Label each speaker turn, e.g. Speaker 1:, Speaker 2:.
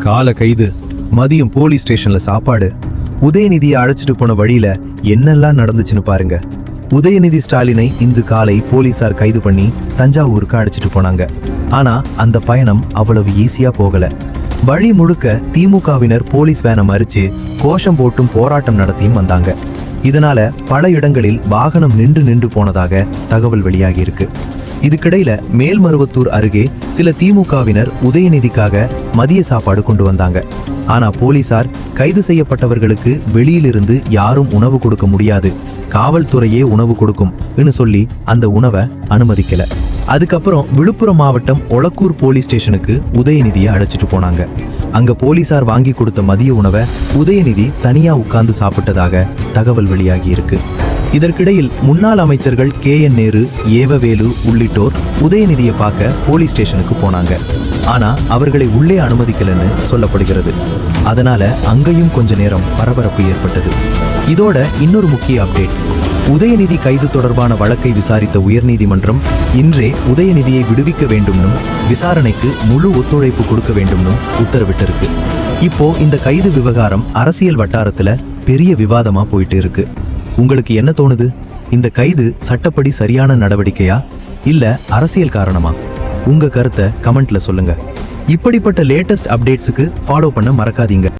Speaker 1: கால கைது, மதியம் போலீஸ் ஸ்டேஷன்ல சாப்பாடு. உதயநிதியை அழைச்சிட்டு போன வழியில என்னெல்லாம் நடந்துச்சுன்னு பாருங்க. உதயநிதி ஸ்டாலினை இன்று காலை போலீசார் கைது பண்ணி தஞ்சாவூருக்கு அழைச்சிட்டு போனாங்க. ஆனா அந்த பயணம் அவ்வளவு ஈஸியா போகல. வழி முழுக்க திமுகவினர் போலீஸ் வேனை மறிச்சு கோஷம் போட்டும் போராட்டம் நடத்தியும் வந்தாங்க. இதனால பல இடங்களில் வாகனம் நின்று போனதாக தகவல் வெளியாகி இருக்கு. இதுக்கிடையில மேல்மருவத்தூர் அருகே சில திமுகவினர் உதயநிதிக்காக மதிய சாப்பாடு கொண்டு வந்தாங்க. ஆனா போலீசார் கைது செய்யப்பட்டவர்களுக்கு வெளியிலிருந்து யாரும் உணவு கொடுக்க முடியாது, காவல்துறையே உணவு கொடுக்கும் சொல்லி அந்த உணவை அனுமதிக்கல. அதுக்கப்புறம் விழுப்புரம் மாவட்டம் ஒளக்கூர் போலீஸ் ஸ்டேஷனுக்கு உதயநிதியை அழைச்சிட்டு போனாங்க. அங்க போலீசார் வாங்கி கொடுத்த மதிய உணவை உதயநிதி தனியா உட்கார்ந்து சாப்பிட்டதாக தகவல் வெளியாகி இருக்கு. இதற்கிடையில் முன்னாள் அமைச்சர்கள் KN நேரு, ஏவவேலு உள்ளிட்டோர் உதயநிதியை பார்க்க போலீஸ் ஸ்டேஷனுக்கு போனாங்க. ஆனா அவர்களை உள்ளே அனுமதிக்கலன்னு சொல்லப்படுகிறது. அதனால அங்கேயும் கொஞ்ச நேரம் பரபரப்பு ஏற்பட்டது. இதோட இன்னொரு முக்கிய அப்டேட், உதயநிதி கைது தொடர்பான வழக்கை விசாரித்த உயர்நீதிமன்றம் இன்றே உதயநிதியை விடுவிக்க வேண்டும்னும் விசாரணைக்கு முழு ஒத்துழைப்பு கொடுக்க வேண்டும்னும் உத்தரவிட்டிருக்கு. இப்போ இந்த கைது விவகாரம் அரசியல் வட்டாரத்துல பெரிய விவாதமா போயிட்டு இருக்கு. உங்களுக்கு என்ன தோணுது? இந்த கைது சட்டப்படி சரியான நடவடிக்கையா இல்ல அரசியல் காரணமா? உங்க கருத்தை கமெண்ட்ல சொல்லுங்க. இப்படிப்பட்ட லேட்டஸ்ட் அப்டேட்ஸுக்கு ஃபாலோ பண்ண மறக்காதீங்க.